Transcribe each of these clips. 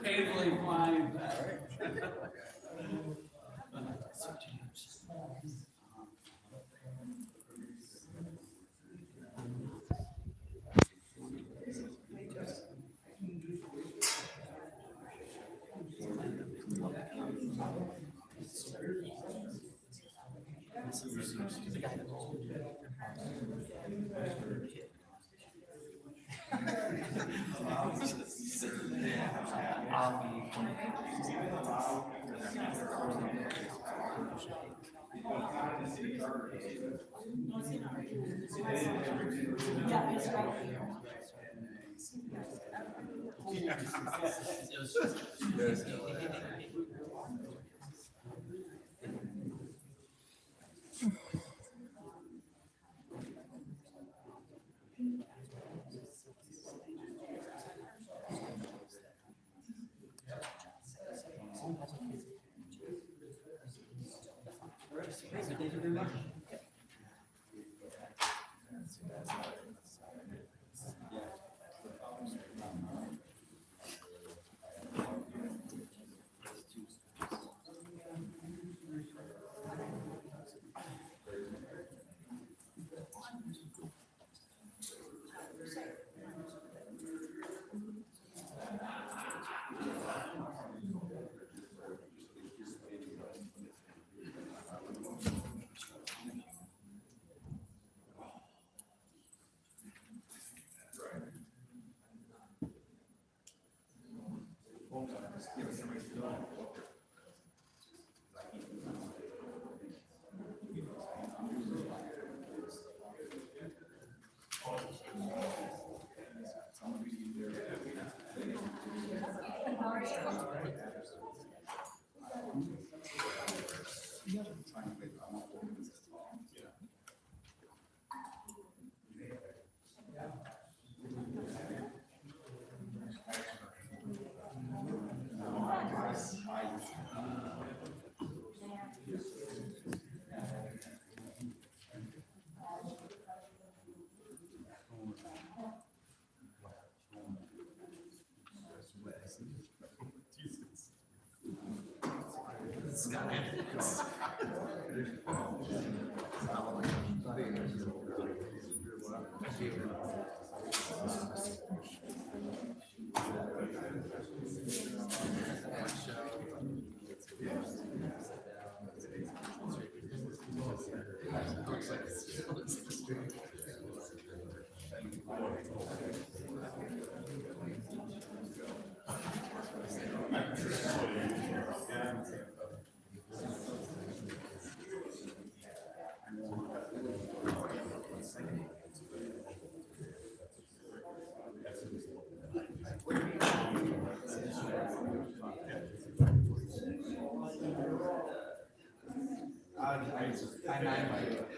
Painfully flying back.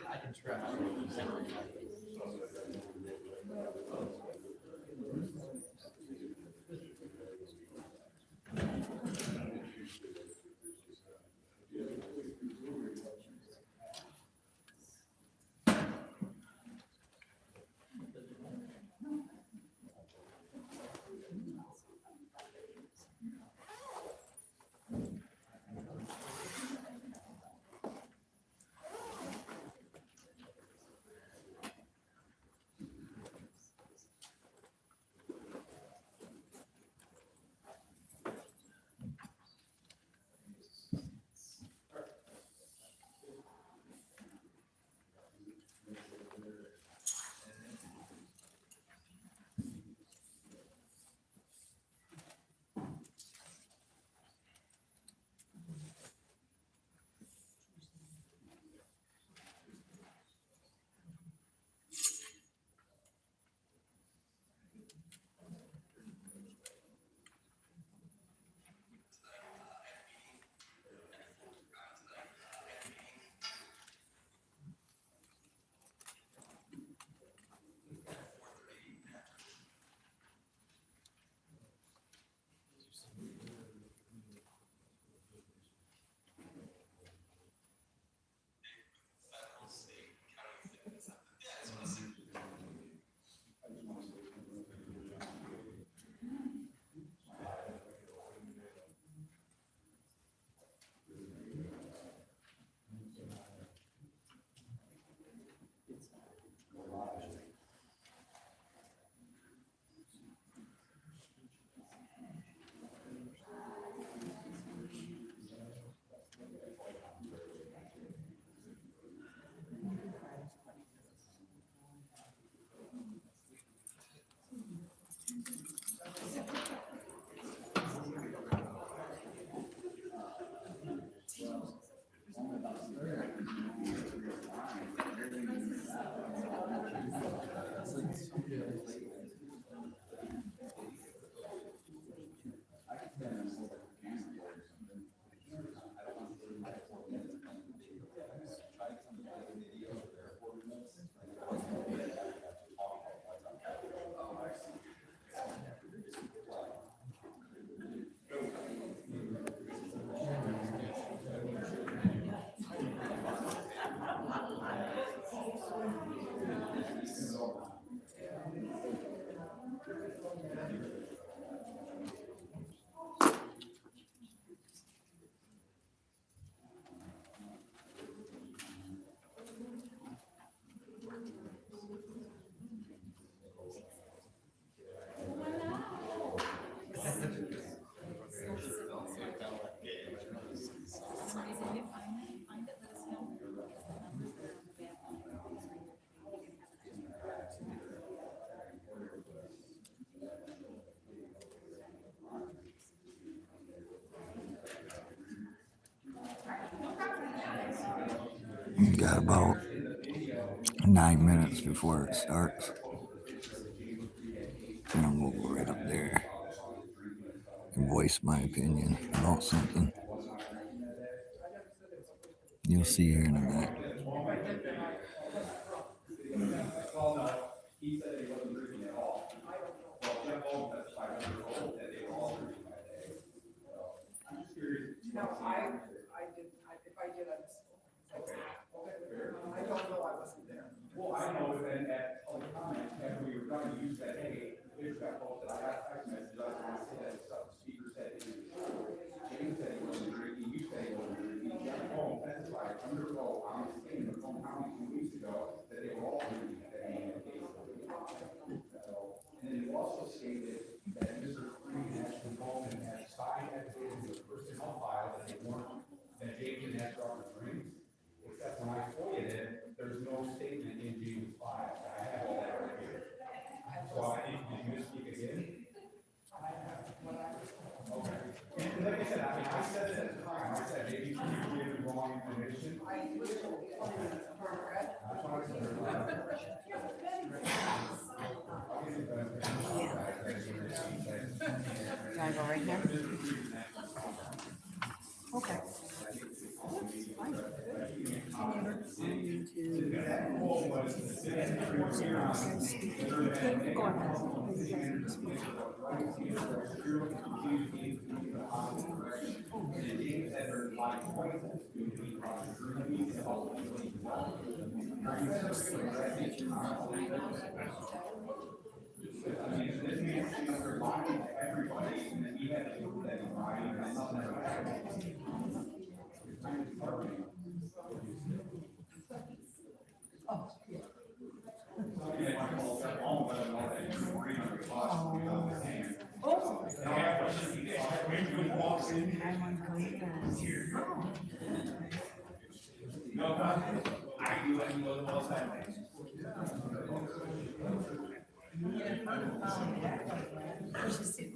I can try. You got about 9 minutes before it starts. And I'm gonna go right up there and voice my opinion about something. You'll see here in a minute. Do I go right here? Okay.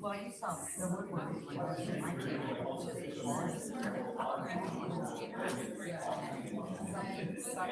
Well, you saw the woodwork. I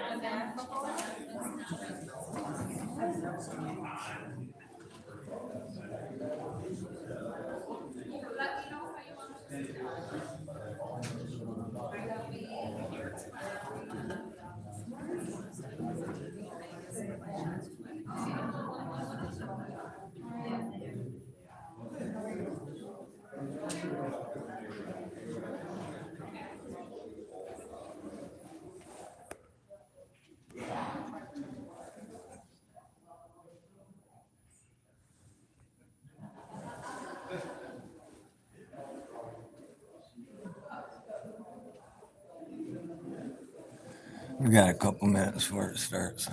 We got a couple minutes before it starts.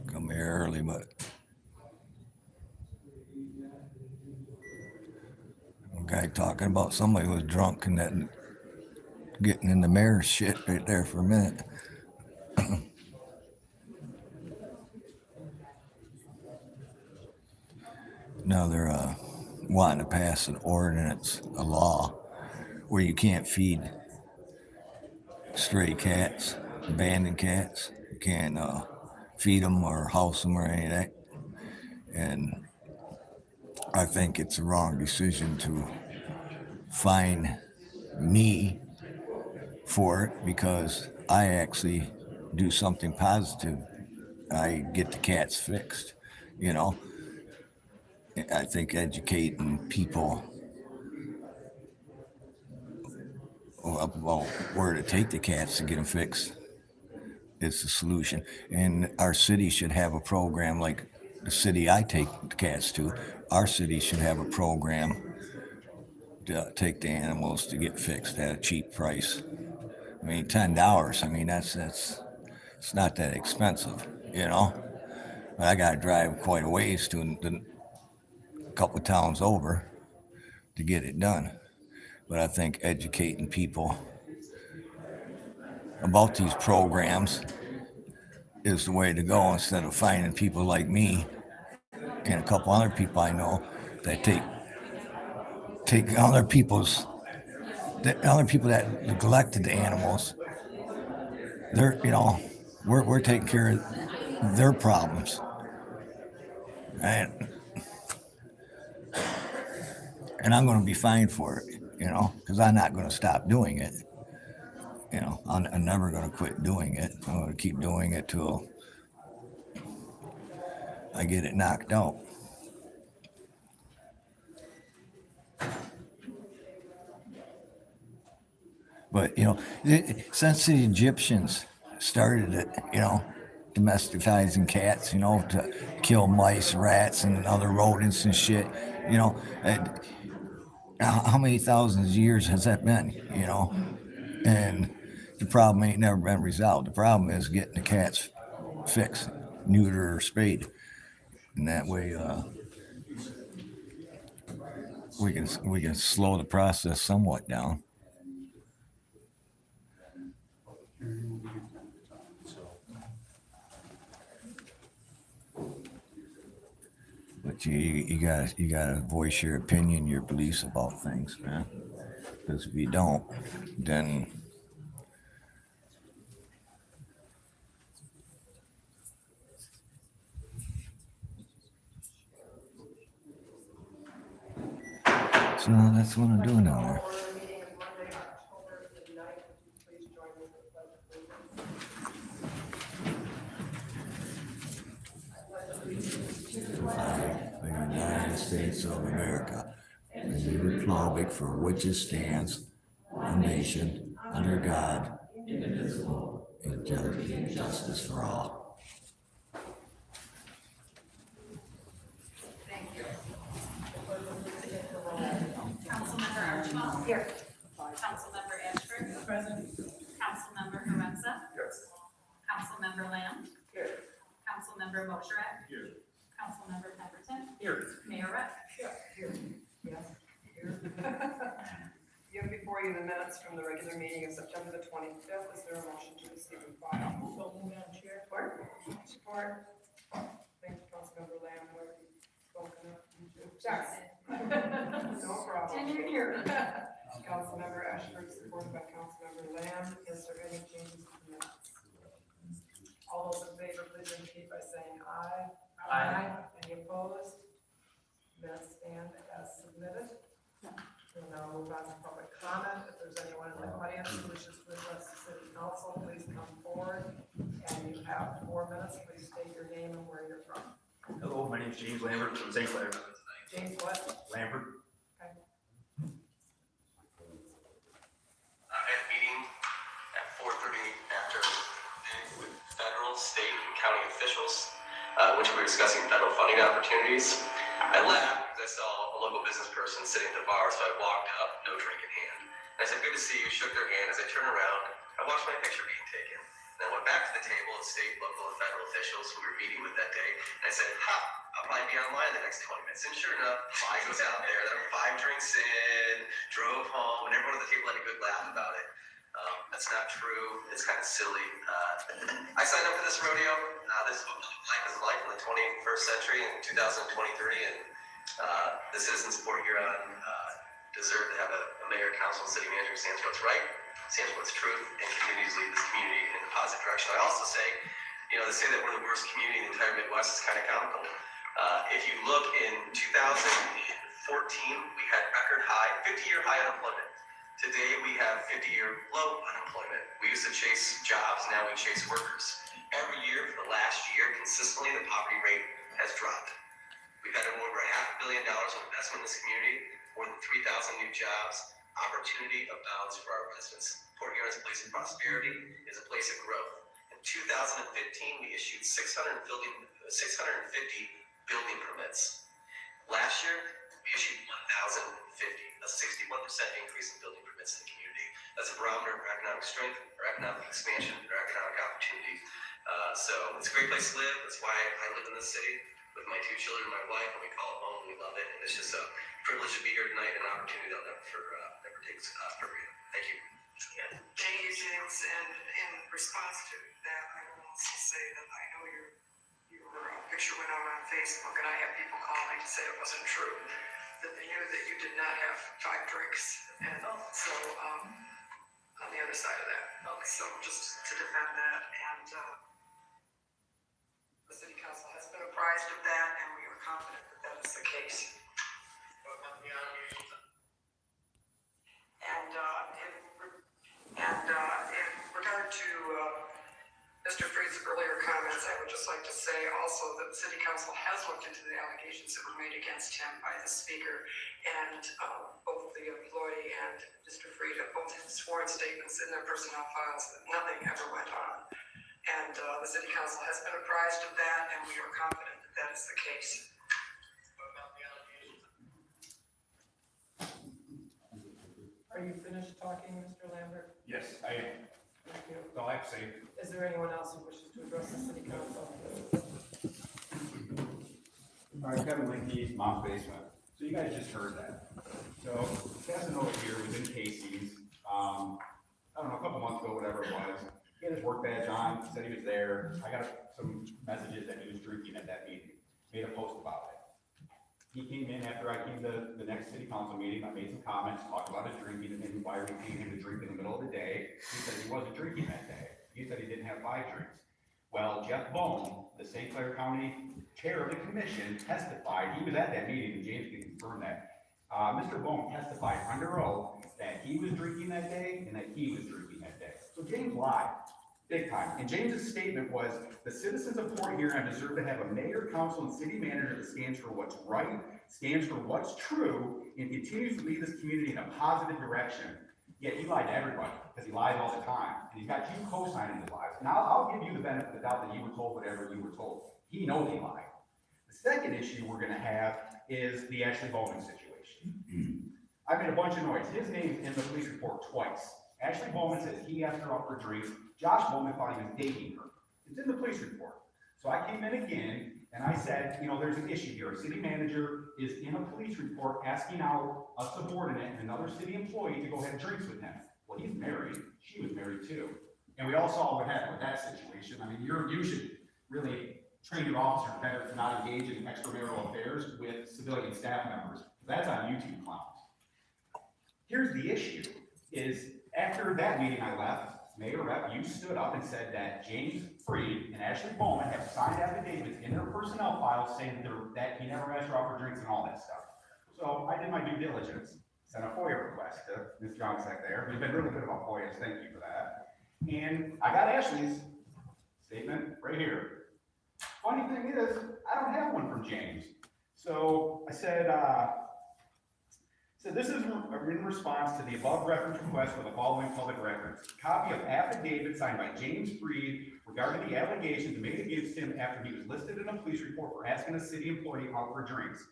Come here early, but a guy talking about somebody was drunk and that getting in the mayor's shit right there for a minute. Now they're wanting to pass an ordinance, a law, where you can't feed stray cats, abandoned cats. You can't feed them or house them or any of that. And I think it's a wrong decision to fine me for it because I actually do something positive. I get the cats fixed, you know. I think educating people about where to take the cats to get them fixed is the solution. And our city should have a program like the city I take the cats to. Our city should have a program to take the animals to get fixed at a cheap price. I mean, $10. I mean, that's it's not that expensive, you know. But I got to drive quite a ways to a couple of towns over to get it done. But I think educating people about these programs is the way to go instead of finding people like me and a couple other people I know that take other people that neglected the animals. They're we're taking care of their problems, and I'm going to be fined for it, because I'm not going to stop doing it. I'm never going to quit doing it. I'm going to keep doing it till I get it knocked out. But since the Egyptians started it, domesticizing cats, to kill mice, rats, and other rodents and shit, and how many thousands of years has that been? And the problem ain't never been resolved. The problem is getting the cats fixed, neuter or spayed, and that way we can slow the process somewhat down. But you gotta voice your opinion, your beliefs about things, man. Because if you don't, then so that's what I'm doing down there. The United States of America, and the republic for which it stands, one nation, under God, indivisible, and justice for all. Thank you. Councilmember Archibald. Here. Councilmember Ashford. Present. Councilmember Hurenza. Yes. Councilmember Lamb. Here. Councilmember Mosher. Here. Councilmember Pemberton. Here. Mayor Rec. Here. Yes. Here. You have before you the minutes from the regular meeting of September the 25th. Is there a motion to receive and file? So moved, Madam Chair. Support. Thank you, Councilmember Lamb, who already spoken up. Yes. No problem. And you're here. Councilmember Ashford, supported by Councilmember Lamb. Is there any changes to the minutes? All those in favor, please indicate by saying aye. Aye. Any opposed? Minutes stand as submitted. We'll now move on to public comment. If there's anyone in the audience who wishes to address the city council, please come forward. And you have 4 minutes. Please state your name and where you're from. Hello, my name is James Lambert from St. Clair. James what? Lambert. Okay. I had a meeting at 4:30 after with federal, state, and county officials, which we were discussing federal funding opportunities. I left because I saw a local business person sitting at the bar, so I walked up, no drink in hand. And I said, "Good to see you," shook their hand. As I turned around, I watched my picture being taken. And I went back to the table of state, local, and federal officials who we were meeting with that day, and I said, I'll probably be online the next 20 minutes. And sure enough, I goes out there, 5 drinks in, drove home, and everyone at the table had a good laugh about it. That's not true. It's kind of silly. I signed up for this rodeo. This is what public life is like in the 21st century in 2023, and the citizens of Port Huron deserve to have a mayor, council, and city manager who stands for what's right, stands for what's truth, and continues to lead this community in a positive direction. I also say, they say that we're the worst community in the entire Midwest. It's kind of comical. If you look in 2014, we had record high, 50-year high unemployment. Today, we have 50-year low unemployment. We used to chase jobs, now we chase workers. Every year for the last year, consistently, the poverty rate has dropped. We've had over $500 million of investment in this community, more than 3,000 new jobs. Opportunity abounds for our residents. Port Huron is a place of prosperity, is a place of growth. In 2015, we issued 650 building permits. Last year, we issued 1,050, a 61% increase in building permits in the community. That's a barometer of economic strength, or economic expansion, or economic opportunity. So it's a great place to live. That's why I live in this city with my 2 children and my wife, and we call it home. We love it, and it's just a privilege to be here tonight, and an opportunity that I'll never take for granted. Thank you. Thank you, James, and in response to that, I will also say that I know your picture went out on Facebook, and I had people calling to say it wasn't true, that they knew that you did not have 5 drinks, and so, on the other side of that. So just to defend that, and, the city council has been apprised of that, and we are confident that that is the case. And in regard to Mr. Freed's earlier comments, I would just like to say also that the city council has looked into the allegations that were made against him by the speaker, and both the employee and Mr. Freed have both sworn statements in their personnel files that nothing ever went on. And the city council has been apprised of that, and we are confident that that is the case. Are you finished talking, Mr. Lambert? Yes, I am. Thank you. That's all I have to say. Is there anyone else who wishes to address the city council? All right, Kevin Linke, Mom's Basement. So you guys just heard that. So Casanova here was in Casey's, I don't know, a couple months ago, whatever it was. He had his work badge on, said he was there. I got some messages that he was drinking at that meeting. Made a post about it. He came in after I came to the next city council meeting. I made some comments, talked about his drinking and why we came him to drink in the middle of the day. He said he wasn't drinking that day. He said he didn't have 5 drinks. Well, Jeff Bone, the St. Clair County chair of the commission, testified. He was at that meeting, and James can confirm that. Mr. Bone testified under oath that he was drinking that day and that he was drinking that day. So James lied, big time. And James's statement was, the citizens of Port Huron deserve to have a mayor, council, and city manager that stands for what's right, stands for what's true, and continues to lead this community in a positive direction. Yet he lied to everybody, because he lies all the time. And he's got you co-signing his lies. And I'll give you the benefit of the doubt that you were told whatever you were told. He knows he lied. The second issue we're gonna have is the Ashley Bowman situation. I made a bunch of noise. His name's in the police report twice. Ashley Bowman says he asked her out for drinks. Josh Bowman thought he was dating her. It's in the police report. So I came in again and I said, you know, there's an issue here. A city manager is in a police report asking out a subordinate and another city employee to go have drinks with him. Well, he's married. She was married too. And we all saw what happened with that situation. I mean, you should really train your officers better to not engage in extramarital affairs with civilian staff members. That's on YouTube, clowns. Here's the issue, is after that meeting I left, Mayor Rep, you stood up and said that James Freed and Ashley Bowman have signed affidavits in their personnel files saying that he never asked her out for drinks and all that stuff. So I did my due diligence, sent a FOIA request to Ms. Johnsack there. We've been really good about FOIAs, thank you for that. And I got Ashley's statement right here. Funny thing is, I don't have one from James. So I said, this is in response to the above reference request for the following public records. Copy of affidavit signed by James Freed regarding the allegations made against him after he was listed in a police report for asking a city employee out for drinks.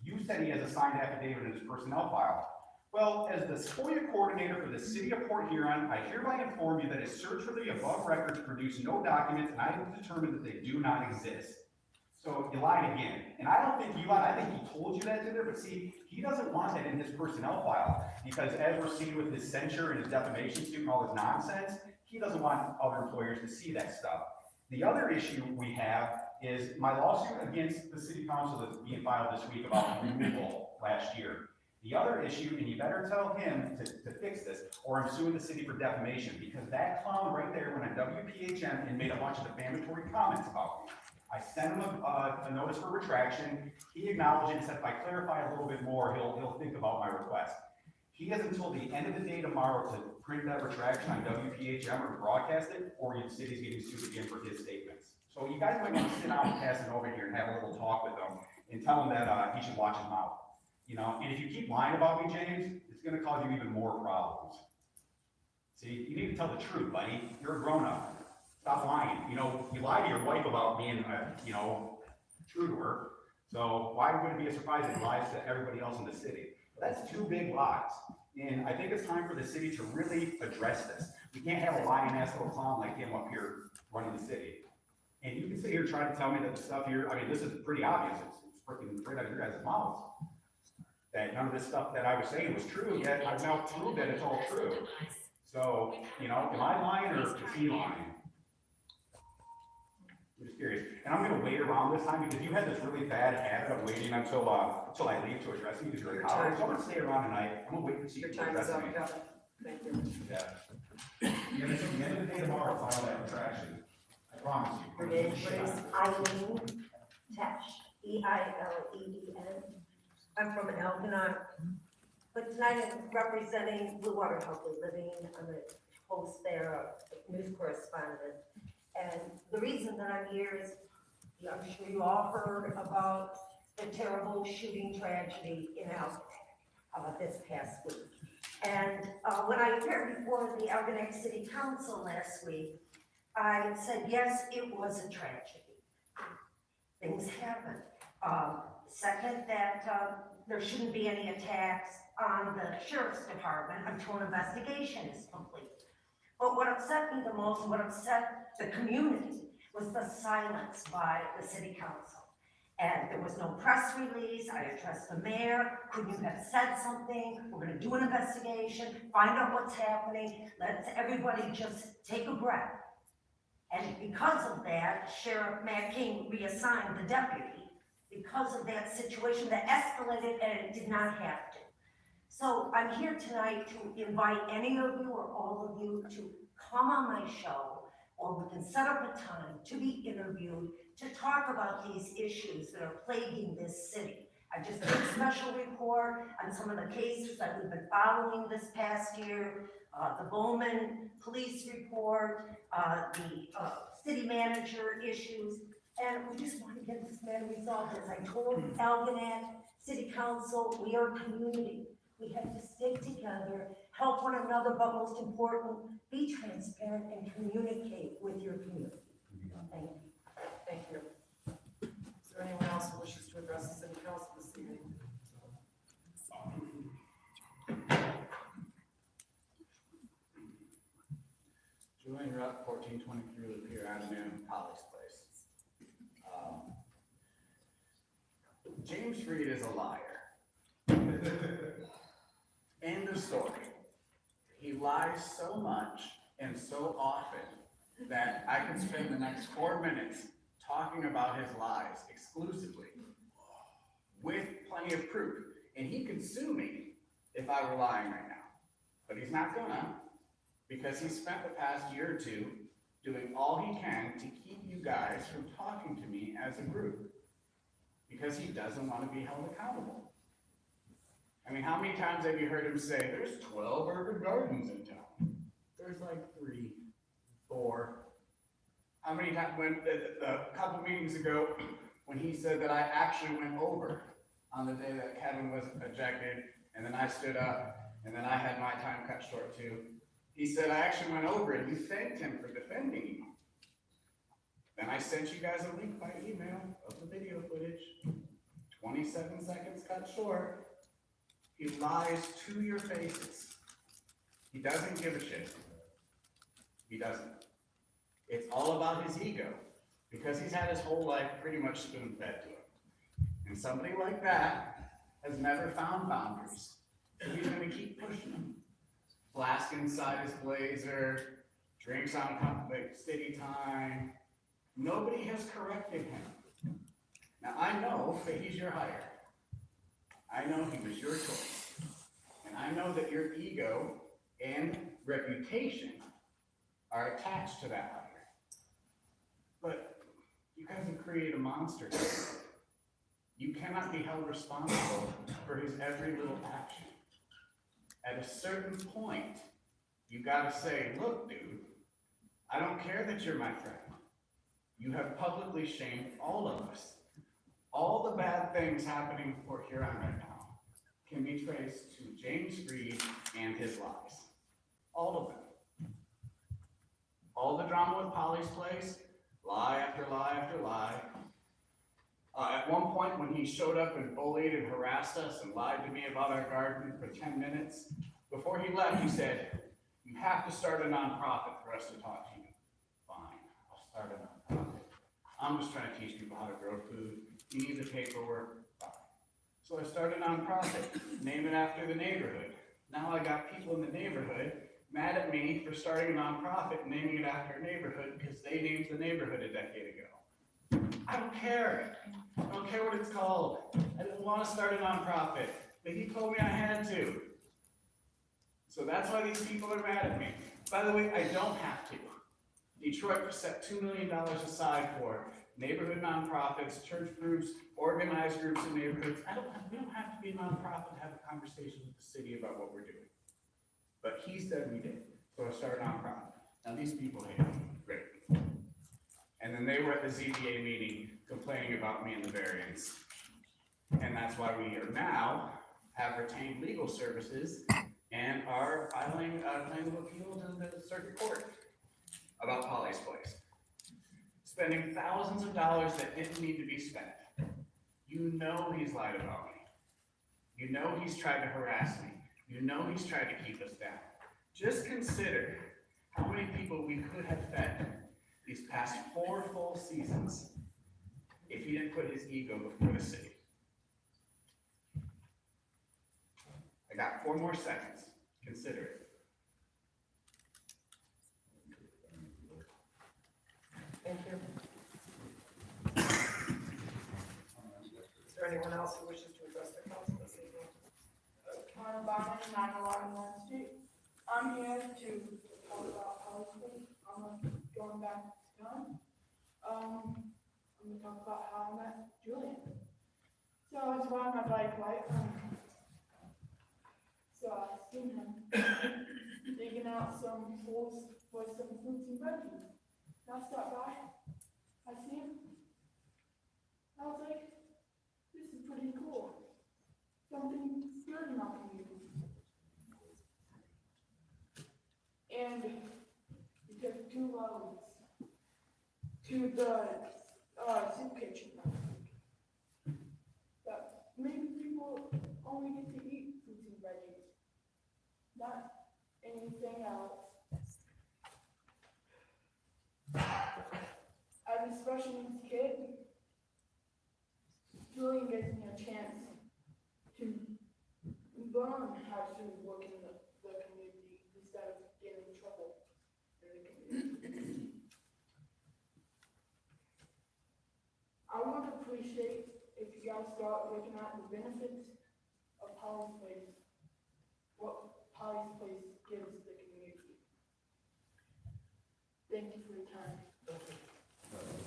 You said he has a signed affidavit in his personnel file. Well, as the FOIA coordinator for the city of Port Huron, I hereby inform you that a search for the above records produced no documents, and I have determined that they do not exist. So you lied again. And I don't think you lied. I think he told you that to there, but see, he doesn't want that in his personnel file because as we're seeing with his censure and his defamation suit and all his nonsense, he doesn't want other employers to see that stuff. The other issue we have is my lawsuit against the city council that's being filed this week about removal last year. The other issue, and you better tell him to fix this, or I'm suing the city for defamation, because that clown right there went on WPHM and made a bunch of defamatory comments about me. I sent him a notice for retraction. He acknowledged it and said, if I clarify a little bit more, he'll think about my request. He has until the end of the day tomorrow to print that retraction on WPHM or broadcast it, or the city's getting sued again for his statements. So you guys might want to sit down with Casanova here and have a little talk with him and tell him that, he should watch his mouth. You know, and if you keep lying about me, James, it's gonna cause you even more problems. See, you need to tell the truth, buddy. You're a grown-up. Stop lying. You know, you lied to your wife about being, true to her. So why would it be a surprise that he lies to everybody else in the city? That's two big lies. And I think it's time for the city to really address this. We can't have a lying ass little clown like him up here running the city. And you can sit here and try to tell me that the stuff here, I mean, this is pretty obvious. It's freaking right out of your guys' mouths. That none of this stuff that I was saying was true, yet I've now proved that it's all true. So, you know, am I lying or is he lying? I'm just curious. And I'm gonna wait around this time because you had this really bad habit of waiting until I leave to address you because you're in college. So I'm gonna stay around tonight. I'm gonna wait to see Your you time is address up, me. Kevin. Thank you. Yeah. You're gonna, at the end of the day tomorrow, file that retraction. I promise you. Her name, please. Eileen Tesh, E-I-L-E-E-N. I'm from Algonac, but tonight I'm representing Blue Water Healthy Living. I'm a host there, a news correspondent. And the reason that I'm here is, I'm sure you all heard about the terrible shooting tragedy in Algonac this past week. And when I appeared before the Algonac City Council last week, I said, yes, it was a tragedy. Things happen. Second, that there shouldn't be any attacks on the sheriff's department until an investigation is complete. But what upset me the most, and what upset the community, was the silence by the city council. And there was no press release. I addressed the mayor. Could you have said something? We're gonna do an investigation, find out what's happening. Let everybody just take a breath. And because of that, Sheriff Matt King reassigned the deputy because of that situation that escalated and it did not have to. So I'm here tonight to invite any of you or all of you to come on my show, or we can set up a time to be interviewed to talk about these issues that are plaguing this city. I just did a special report on some of the cases that we've been following this past year, the Bowman police report, the city manager issues, and we just want to get this matter resolved. As I told Algonac City Council, we are a community. We have to stick together, help one another, but most important, be transparent and communicate with your community. Thank you. Thank you. Is there anyone else who wishes to address the city council this evening? Julian Rupp, 1423 Lapeer Avenue, Holly's Place. James Freed is a liar. End of story. He lies so much and so often that I could spend the next 4 minutes talking about his lies exclusively with plenty of proof. And he could sue me if I were lying right now. But he's not gonna, because he spent the past year or two doing all he can to keep you guys from talking to me as a group. Because he doesn't want to be held accountable. I mean, how many times have you heard him say, there's 12 urban gardens in town? There's like 3, 4. How many times, when a couple meetings ago, when he said that I actually went over on the day that Kevin was ejected, and then I stood up, and then I had my time cut short too. He said I actually went over and you thanked him for defending you. Then I sent you guys a link by email of the video footage. 27 seconds cut short. He lies to your faces. He doesn't give a shit. He doesn't. It's all about his ego, because he's had his whole life pretty much spoon-fed to him. And somebody like that has never found boundaries. So he's gonna keep pushing them. Flask inside his blazer, drinks on city time. Nobody has corrected him. Now I know that he's your hire. I know he was your choice. And I know that your ego and reputation are attached to that hire. But You guys have created a monster. You cannot be held responsible for his every little action. At a certain point, you gotta say, look, dude, I don't care that you're my friend. You have publicly shamed all of us. All the bad things happening in Port Huron right now can be traced to James Reed and his lies. All of them. All the drama with Polly's Place, lie after lie after lie. At one point, when he showed up and bullied and harassed us and lied to me about our garden for 10 minutes, before he left, he said, you have to start a nonprofit for us to talk to you. Fine, I'll start a nonprofit. I'm just trying to teach people how to grow food. You need the paperwork. Fine. So I started a nonprofit, name it after the neighborhood. Now I got people in the neighborhood mad at me for starting a nonprofit and naming it after a neighborhood because they named the neighborhood a decade ago. I don't care. I don't care what it's called. I didn't want to start a nonprofit, but he told me I had to. So that's why these people are mad at me. By the way, I don't have to. Detroit set $2 million aside for neighborhood nonprofits, church groups, organized groups in neighborhoods. We don't have to be a nonprofit and have a conversation with the city about what we're doing. But he said we did, so I started a nonprofit. Now these people hate me, great. And then they were at the ZBA meeting complaining about me and the variance. And that's why we are now have retained legal services and are filing a claim of appeal to the circuit court about Polly's Place. Spending thousands of dollars that didn't need to be spent. You know he's lied about me. You know he's tried to harass me. You know he's tried to keep us down. Just consider how many people we could have fed these past 4 full seasons if he didn't put his ego before the city. I got 4 more seconds. Consider it. Thank you. Is there anyone else who wishes to address the council this evening? Karen Bauman, 911 Warren Street. I'm here to talk about policy. I'm going back to time. I'm going to talk about how I met Julian. So I was riding my bike right so I seen him digging out some holes for some fruits and veggies. And I stopped by, I see him. I was like, this is pretty cool. Something good in our community. And we took 2 roads to the soup kitchen. But maybe people only get to eat fruits and veggies, not anything else. As a special needs kid, Julian gives me a chance to learn how to work in the community instead of getting in trouble in the community. I would appreciate if you guys start looking at the benefits of Polly's Place, what Polly's Place gives the community. Thank you for your time.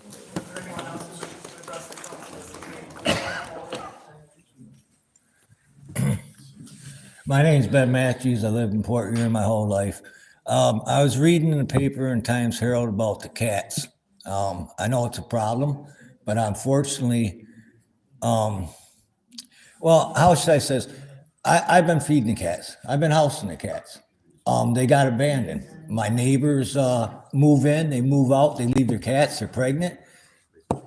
Is there anyone else who wishes to address the council this evening? My name's Ben Matthews. I lived in Port Huron my whole life. I was reading in the paper in Times Herald about the cats. I know it's a problem, but unfortunately, well, how should I say this? I've been feeding the cats. I've been housing the cats. They got abandoned. My neighbors move in, they move out, they leave their cats, they're pregnant.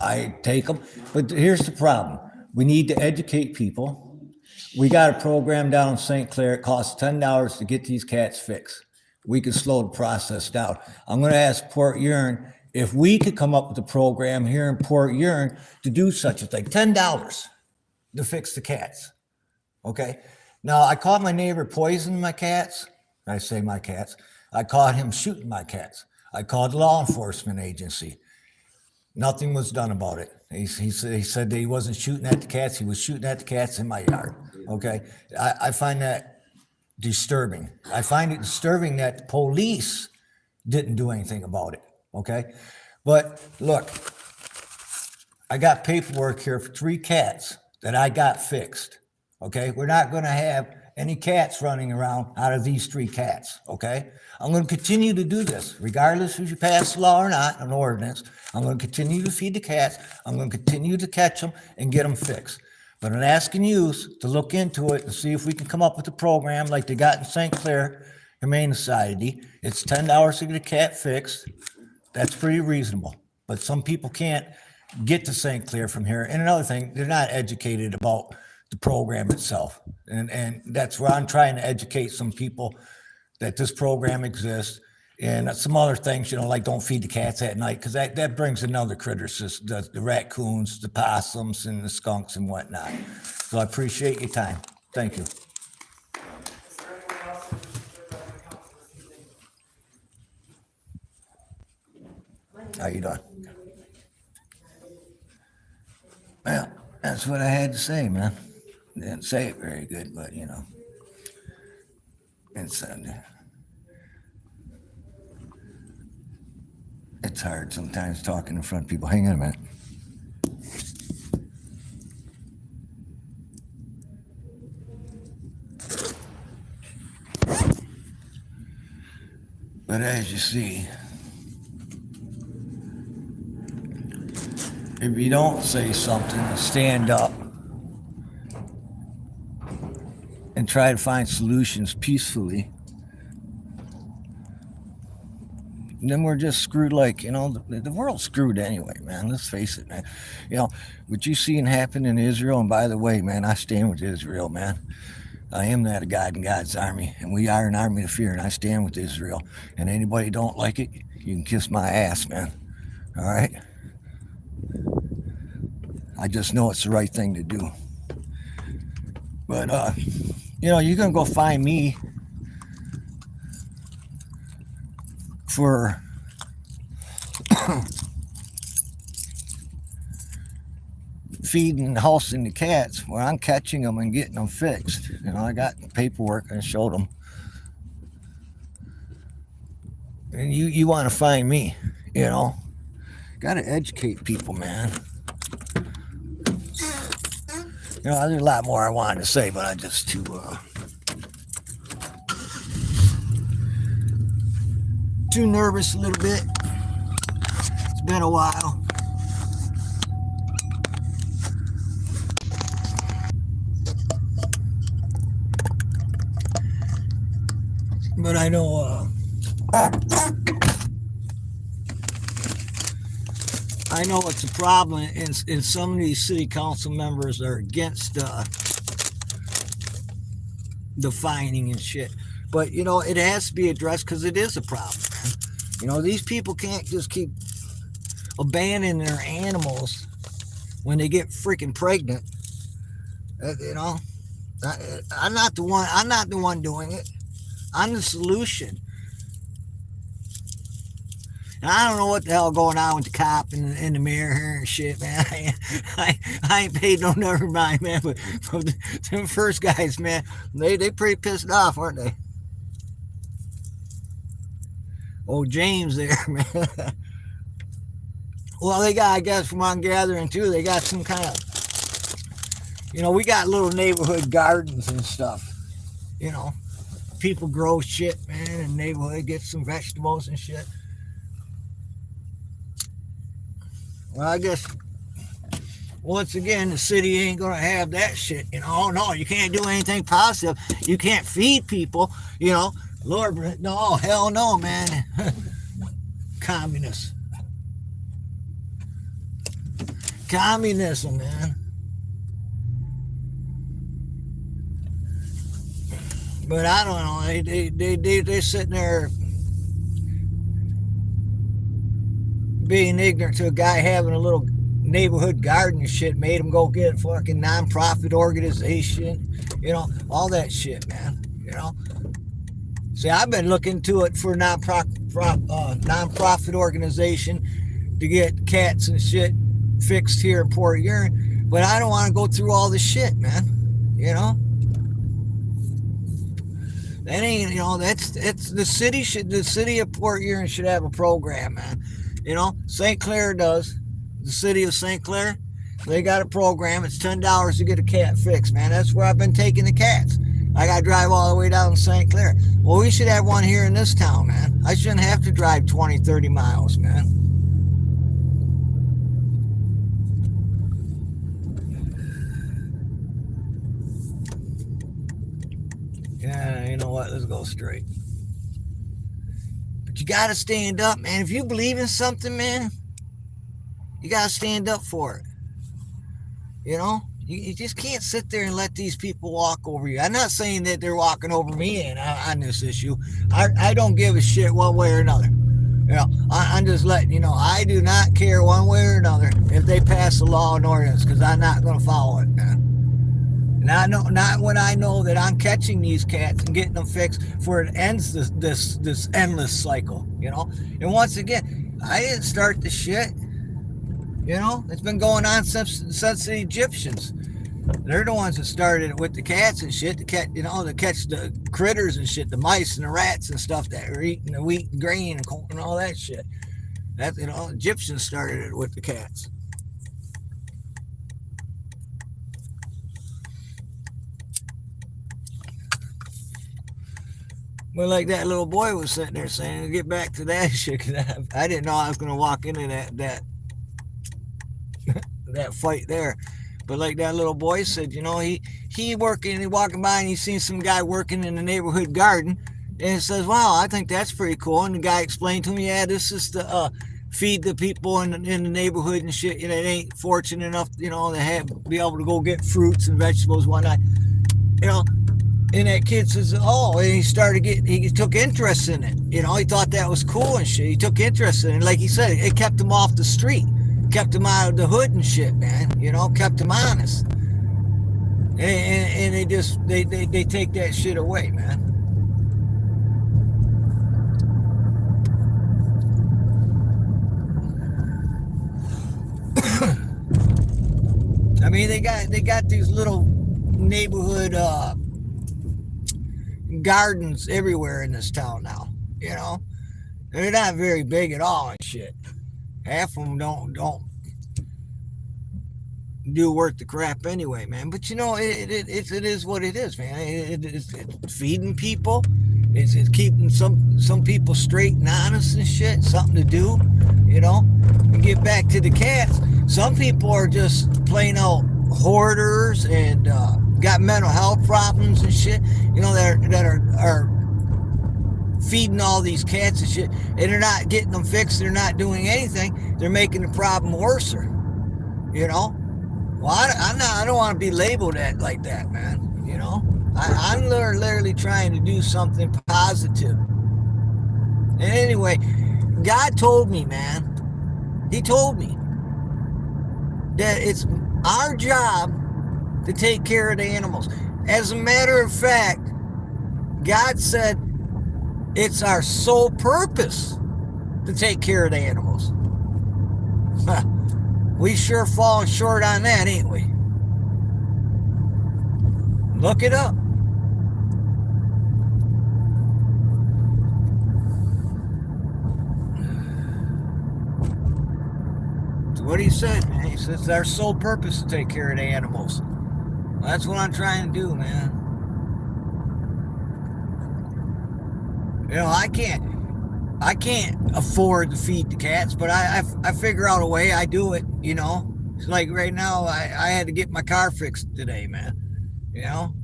I take them. But here's the problem. We need to educate people. We got a program down in St. Clair. It costs $10 to get these cats fixed. We can slow the process down. I'm going to ask Port Huron if we could come up with a program here in Port Huron to do such a thing. $10 to fix the cats. Okay. Now, I caught my neighbor poisoning my cats. I say my cats. I caught him shooting my cats. I called the law enforcement agency. Nothing was done about it. He said that he wasn't shooting at the cats. He was shooting at the cats in my yard. Okay. I find that disturbing. I find it disturbing that the police didn't do anything about it. Okay. But look, I got paperwork here for 3 cats that I got fixed. Okay, we're not going to have any cats running around out of these 3 cats. Okay, I'm going to continue to do this regardless if you pass the law or not, an ordinance. I'm going to continue to feed the cats. I'm going to continue to catch them and get them fixed. But I'm asking you to look into it and see if we can come up with a program like they got in St. Clair Humane Society. It's $10 to get a cat fixed. That's pretty reasonable. But some people can't get to St. Clair from here. And another thing, they're not educated about the program itself. And that's where I'm trying to educate some people that this program exists. And some other things, like don't feed the cats at night, because that brings another critters, the raccoons, the possums, and the skunks and whatnot. So I appreciate your time. Thank you. Is there anyone else who wishes to address the council this evening? How you doing? Well, that's what I had to say, man. Didn't say it very good, but it's hard sometimes talking in front of people. Hang on a minute. But as you see, if you don't say something and stand up and try to find solutions peacefully, then we're just screwed. The world's screwed anyway, man. Let's face it, man. What you seen happen in Israel, and by the way, man, I stand with Israel, man. I am that of God in God's army, and we are an army to fear, and I stand with Israel. And anybody don't like it, you can kiss my ass, man. All right? I just know it's the right thing to do. But, you're going to go find me for feeding and housing the cats where I'm catching them and getting them fixed. I got paperwork and showed them. And you want to find me, got to educate people, man. There's a lot more I wanted to say, but I just too nervous a little bit. It's been a while. But I know it's a problem, and some of these city council members are against the fining and shit. But it has to be addressed because it is a problem. These people can't just keep abandoning their animals when they get freaking pregnant. I'm not the one doing it. I'm the solution. And I don't know what the hell going on with the cop and the mayor here and shit, man. I ain't paid no never mind, man. But the first guys, man, they pretty pissed off, aren't they? Oh, James there, man. Well, they got, I guess, from what I'm gathering too, they got some kind of, we got little neighborhood gardens and stuff. People grow shit, man, in the neighborhood, get some vegetables and shit. Well, I guess, once again, the city ain't going to have that shit. No, you can't do anything positive. You can't feed people, Lord, no, hell no, man. Communists. Communism, man. But I don't know. They're sitting there being ignorant to a guy having a little neighborhood garden and shit, made him go get a fucking non-profit organization, all that shit, man, See, I've been looking into it for a non-profit organization to get cats and shit fixed here in Port Huron, but I don't want to go through all this shit, man, That ain't, it's the city of Port Huron should have a program, man. St. Clair does, the city of St. Clair, they got a program. It's $10 to get a cat fixed, man. That's where I've been taking the cats. I got to drive all the way down to St. Clair. Well, we should have one here in this town, man. I shouldn't have to drive 20, 30 miles, man. Yeah, you know what? Let's go straight. But you got to stand up, man. If you believe in something, man, you got to stand up for it. You know? You just can't sit there and let these people walk over you. I'm not saying that they're walking over me on this issue. I don't give a shit one way or another. You know, I'm just letting you know, I do not care one way or another if they pass a law and ordinance, because I'm not going to follow it, man. Not when I know that I'm catching these cats and getting them fixed for it ends this endless cycle, you know. And once again, I didn't start the shit. You know, it's been going on since the Egyptians. They're the ones that started it with the cats and shit to catch, you know, to catch the critters and shit, the mice and the rats and stuff that are eating the wheat and grain and corn and all that shit. That, you know, Egyptians started it with the cats. Well, like that little boy was sitting there saying, to get back to that shit, cause I didn't know I was going to walk into that fight there. But like that little boy said, you know, he walking by and he seen some guy working in the neighborhood garden, and he says, wow, I think that's pretty cool. And the guy explained to me, yeah, this is to feed the people in the neighborhood and shit. You know, they ain't fortunate enough, you know, to be able to go get fruits and vegetables, whatnot. You know, and that kid says, oh, and he took interest in it. You know, he thought that was cool and shit. He took interest in it. Like he said, it kept him off the street. Kept him out of the hood and shit, man. You know, kept him honest. And they take that shit away, man. I mean, they got these little neighborhood gardens everywhere in this town now. You know, they're not very big at all and shit. Half of them don't do worth the crap anyway, man. But you know, it is what it is, man. It's feeding people. It's keeping some people straight and honest and shit. Something to do, you know. And get back to the cats. Some people are just plain out hoarders and got mental health problems and shit. You know, that are feeding all these cats and shit, and they're not getting them fixed. They're not doing anything. They're making the problem worse. You know. Well, I don't want to be labeled like that, man. You know, I'm literally trying to do something positive. And anyway, God told me, man. He told me that it's our job to take care of the animals. As a matter of fact, God said it's our sole purpose to take care of the animals. We sure falling short on that, ain't we? Look it up. So what he said, man, he says it's our sole purpose to take care of the animals. Well, that's what I'm trying to do, man. You know, I can't afford to feed the cats, but I figure out a way. I do it, you know. It's like right now, I had to get my car fixed today, man. You know,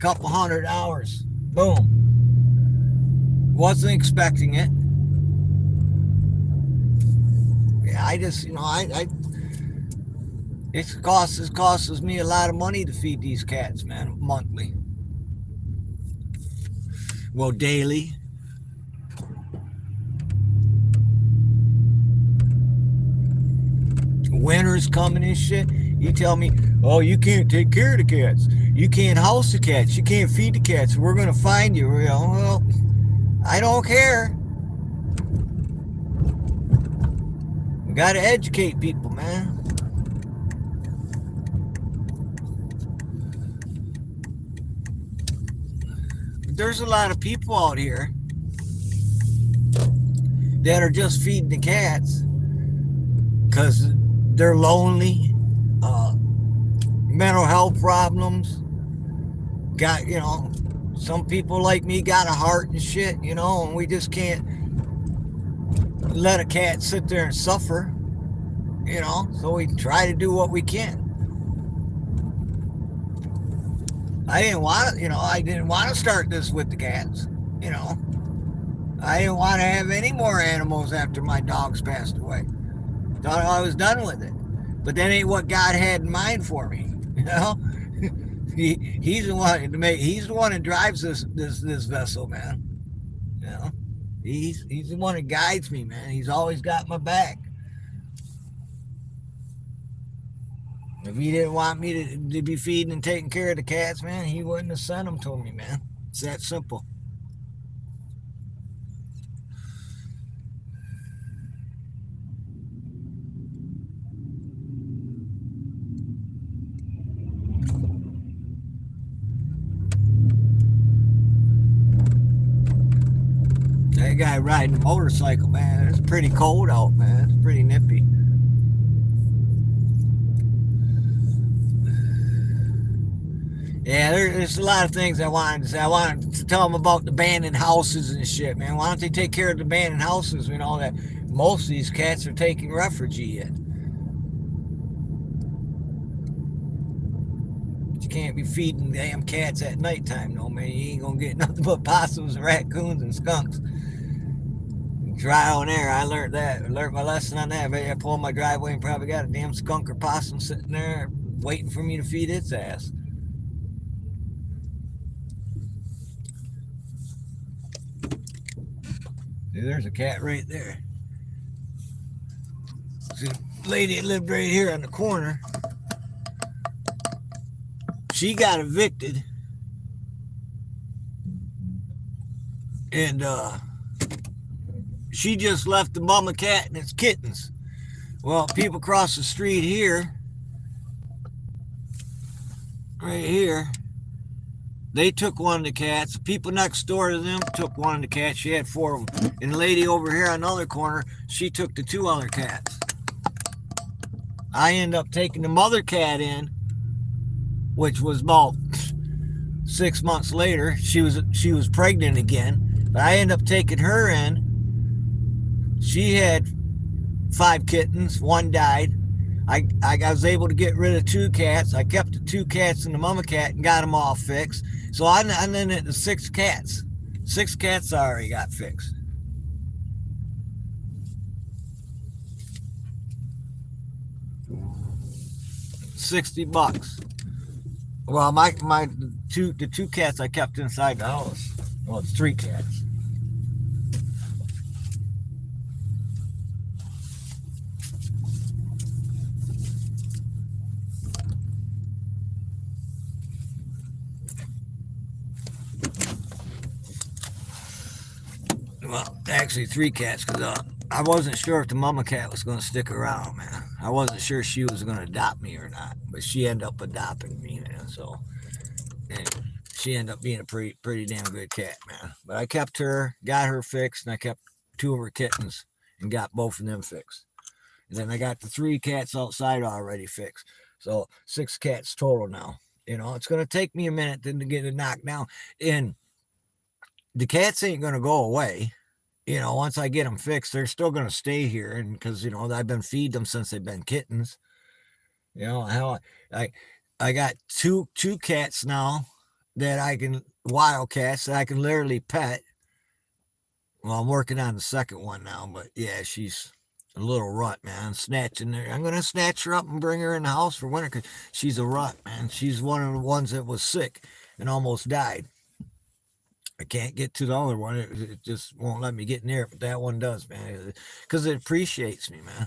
couple $100. Boom. Wasn't expecting it. Yeah, I just, you know, it costs me a lot of money to feed these cats, man, monthly. Well, daily. Winter's coming and shit. You tell me, oh, you can't take care of the cats. You can't house the cats. You can't feed the cats. We're going to find you. You know, well, I don't care. We got to educate people, man. There's a lot of people out here that are just feeding the cats because they're lonely, mental health problems. Got, you know, some people like me got a heart and shit, you know, and we just can't let a cat sit there and suffer, you know, so we try to do what we can. I didn't want to start this with the cats, you know. I didn't want to have any more animals after my dogs passed away. Thought I was done with it. But that ain't what God had in mind for me, you know. He's the one that drives this vessel, man. You know, he's the one that guides me, man. He's always got my back. If he didn't want me to be feeding and taking care of the cats, man, he wouldn't have sent them to me, man. It's that simple. That guy riding a motorcycle, man, it's pretty cold out, man. It's pretty nippy. Yeah, there's a lot of things I wanted to say. I wanted to tell them about the abandoned houses and shit, man. Why don't they take care of the abandoned houses? You know that most of these cats are taking refuge yet. But you can't be feeding damn cats at nighttime, no, man. You ain't gonna get nothing but possums and raccoons and skunks. Trial and error, I learned that. I learned my lesson on that. I pulled my driveway and probably got a damn skunk or possum sitting there waiting for me to feed its ass. See, there's a cat right there. See, the lady that lived right here on the corner, she got evicted. And she just left the mama cat and its kittens. Well, people across the street here, right here, they took one of the cats. The people next door to them took one of the cats. She had 4 of them. And the lady over here on the other corner, she took the 2 other cats. I ended up taking the mother cat in, which was about 6 months later. She was pregnant again, but I ended up taking her in. She had 5 kittens. 1 died. I was able to get rid of 2 cats. I kept the 2 cats and the mama cat and got them all fixed. So I'm in it to 6 cats. 6 cats I already got fixed. $60. Well, the 2 cats I kept inside the house. Well, it's 3 cats. Well, actually 3 cats, because I wasn't sure if the mama cat was going to stick around, man. I wasn't sure she was going to adopt me or not, but she ended up adopting me, man. So, and she ended up being a pretty damn good cat, man. But I kept her, got her fixed, and I kept 2 of her kittens and got both of them fixed. And then I got the 3 cats outside already fixed. So 6 cats total now. You know, it's going to take me a minute to get it knocked down. And the cats ain't going to go away. You know, once I get them fixed, they're still going to stay here. And because, you know, I've been feeding them since they've been kittens. You know, how I got two cats now that I can, wild cats that I can literally pet. Well, I'm working on the second one now, but yeah, she's a little rut, man. Snatching her. I'm going to snatch her up and bring her in the house for winter because she's a rut, man. She's one of the ones that was sick and almost died. I can't get to the other one. It just won't let me get near it, but that one does, man. Because it appreciates me, man.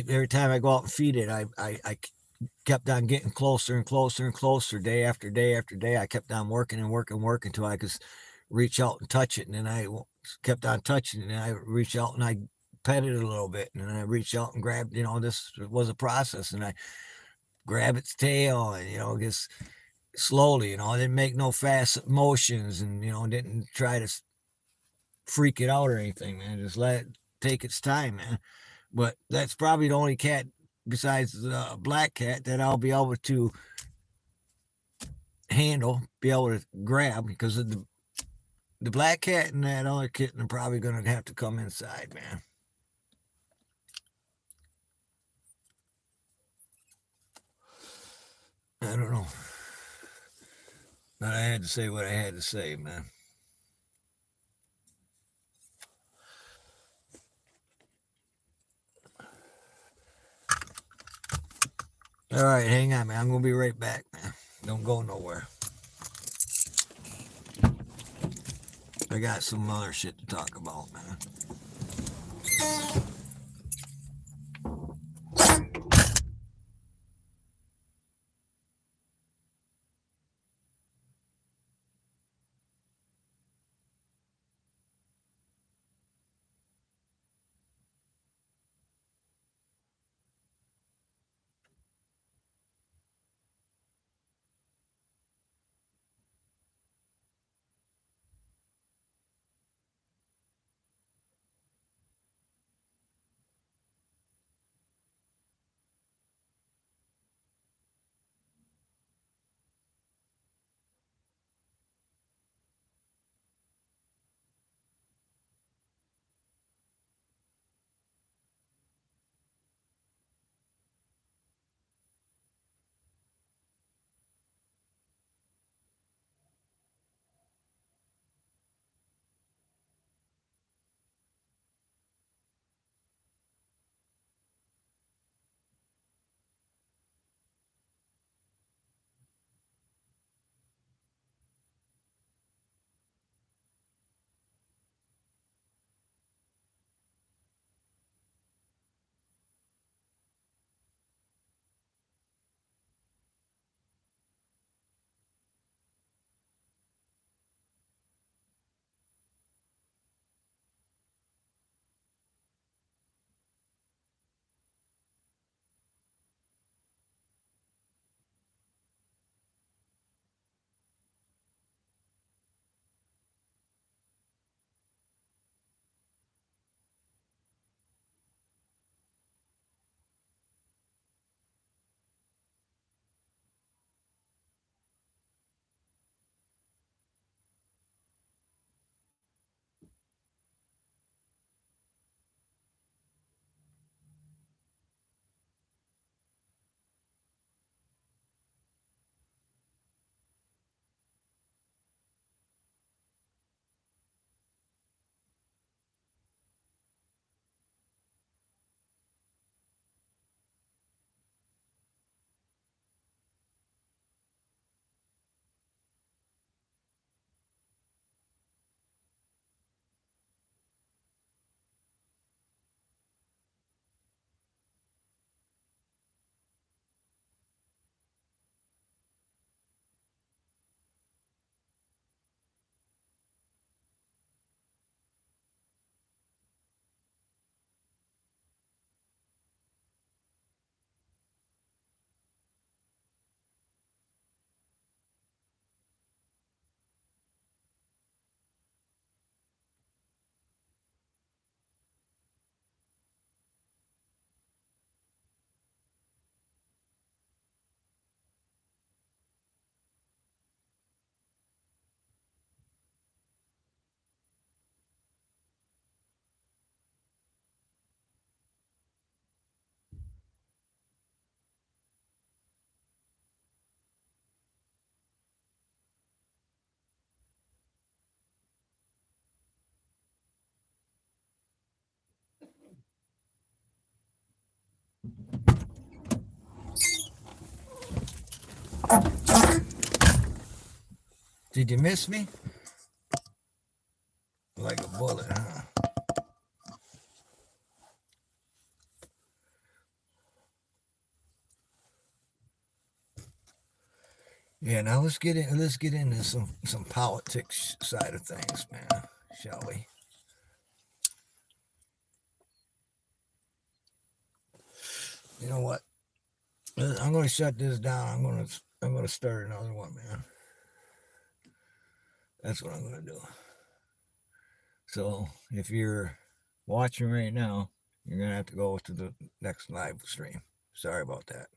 Every time I go out and feed it, I kept on getting closer and closer and closer day after day after day. I kept on working and working until I could reach out and touch it. And then I kept on touching it, and I reach out and I pet it a little bit. And then I reach out and grab, you know, this was a process. And I grab its tail and, you know, just slowly, you know, I didn't make no fast motions and, you know, didn't try to freak it out or anything, man. Just let it take its time, man. But that's probably the only cat besides the black cat that I'll be able to handle, be able to grab, because of the black cat and that other kitten are probably going to have to come inside, man. I don't know. But I had to say what I had to say, man. All right, hang on, man. I'm going to be right back, man. Don't go nowhere. I got some other shit to talk about, man. Did you miss me? Like a bullet, huh? Yeah, now let's get into some politics side of things, man, shall we? You know what? I'm gonna shut this down. I'm gonna start another one, man. That's what I'm gonna do. So if you're watching right now, You're gonna have to go to the next live stream. Sorry about that.